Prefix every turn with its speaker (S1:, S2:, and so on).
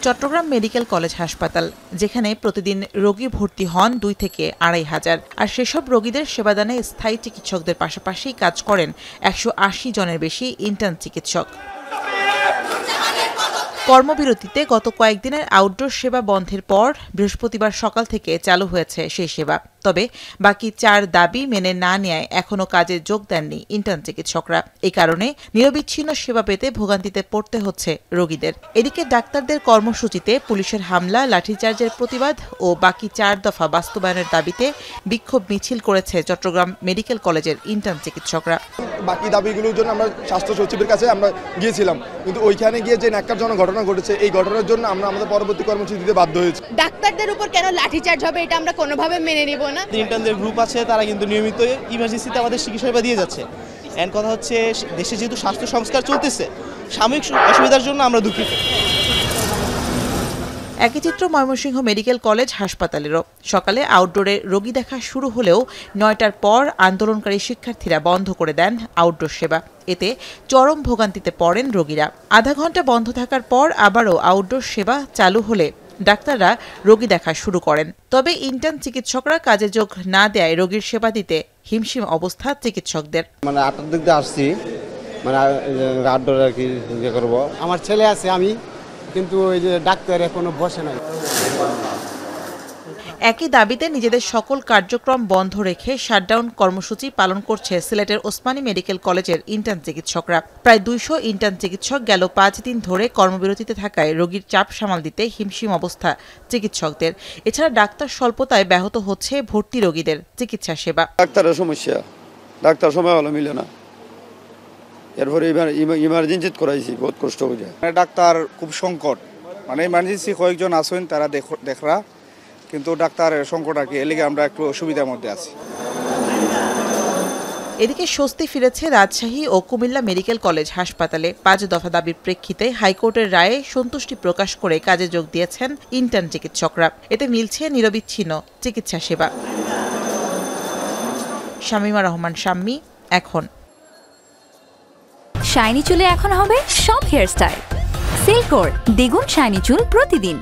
S1: Chittagong medical college হাসপাতাল, যেখানে প্রতিদিন রোগী ভর্তি হন 2 থেকে 2,500। আর সেসব রোগীদের সেবাদানে স্থায়ী চিকিৎসকদের পাশাপাশি কাজ করেন 180 জনের বেশি ইন্টার্ন চিকিৎসক। কর্মবিরতিতে গত কয়েকদিনের আউটডোর সেবা বন্ধের পর বৃহস্পতিবার সকাল থেকে চালু হয়েছে সেই সেবা। তবে বাকি 4 দাবি মেনে না নেয় এখনও কাজে যোগ দেননি ইন্টার্ন চিকিৎসকরা। এই কারণে নিরবিচ্ছিন্ন সেবা পেতে ভোগান্তিতে পড়তে হচ্ছে রোগীদের। এদিকে ডাক্তারদের কর্মসূচিতে পুলিশের হামলা, লাঠিচার্জের প্রতিবাদ ও বাকি 4 দফা বাস্তবায়নের দাবিতে বিক্ষোভ মিছিল করেছে চট্টগ্রাম মেডিকেল কলেজের ইন্টার্ন চিকিৎসকরা।
S2: বাকি দাবিগুলোর জন্য আমরা স্বাস্থ্য সচিবের কাছে আমরা গিয়েছিলাম, কিন্তু ওইখানে গিয়ে যে ন্যাক্কারজনক ঘটনা ঘটেছে, এই ঘটনার জন্য আমরা আমাদের পরবর্তী কর্মসূচি দিতে বাধ্য হয়েছি।
S3: ডাক্তারদের উপর কেন লাঠিচার্জ হবে, এটা আমরা কোনোভাবে মেনে নিব না।
S4: ইন্টার্নদের গ্রুপ আছে, তারা কিন্তু নিয়মিত ইমার্জেন্সিতে আমাদের চিকিৎসা সেবা দিয়ে যাচ্ছে। এন্ড কথা হচ্ছে, দেশে যেহেতু স্বাস্থ্য সংস্কার চলতেছে, সাময়িক অসুবিধার জন্য আমরা দুঃখিত।
S1: একই চিত্র ময়মনসিংহ মেডিকেল কলেজ হাসপাতালেরও। সকালে আউটডোরে রোগী দেখা শুরু হলেও 9টার পর আন্দোলনকারী শিক্ষার্থীরা বন্ধ করে দেন আউটডোর সেবা। এতে চরম ভোগান্তিতে পড়েন রোগীরা। আধা ঘন্টা বন্ধ থাকার পর আবারও আউটডোর সেবা চালু হলে ডাক্তাররা রোগী দেখা শুরু করেন। তবে ইন্টার্ন চিকিৎসকরা কাজে যোগ না দেয় রোগীর সেবা দিতে হিমশিম অবস্থা চিকিৎসকদের।
S5: 8টার দিক দিয়ে আসছি, আউটডোরে আর কি করবো। আমার ছেলে আছে, আমি কিন্তু ওই যে ডাক্তার এখনো বসে নাই।
S1: একই দাবিতে নিজেদের সকল কার্যক্রম বন্ধ রেখে শাটডাউন কর্মসূচি পালন করছে সিলেটের ওসমানী মেডিকেল কলেজের ইন্টার্ন চিকিৎসকরা। প্রায় 200 ইন্টার্ন চিকিৎসক গেল 5 দিন ধরে কর্মবিরতিতে থাকায় রোগীর চাপ সামাল দিতে হিমশিম অবস্থা চিকিৎসকদের। এছাড়া ডাক্তার স্বল্পতায় ব্যাহত হচ্ছে ভর্তি রোগীদের চিকিৎসা সেবা।
S6: ডাক্তারের সমস্যা, ডাক্তার সময় হলো মিলে না, এরপরে ইমার্জেন্সি করাইছি, বহুত কষ্ট হয়ে যায়।
S7: ডাক্তার খুব সংকট, ইমার্জেন্সি কয়েকজন আসেন, তারা দেখরা, কিন্তু ডাক্তারের সংকট আর কি, এলিগে আমরা একটু অসুবিধার মধ্যে আছি।
S1: এদিকে স্বস্তি ফিরেছে রাজশাহী ও কুমিল্লা মেডিকেল কলেজ হাসপাতালে। 5 দফা দাবির প্রেক্ষিতে হাইকোর্টের রায়ে সন্তুষ্টি প্রকাশ করে কাজে যোগ দিয়েছেন ইন্টার্ন চিকিৎসকরা। এতে মিলছে নিরবিচ্ছিন্ন চিকিৎসা সেবা। শামীমা রহমান শাম্মী, এখন।
S8: শাইনি চুলে এখন হবে সব হেয়ারস্টাইল। সিল্কোর দ্বিগুণ শাইনি চুল প্রতিদিন।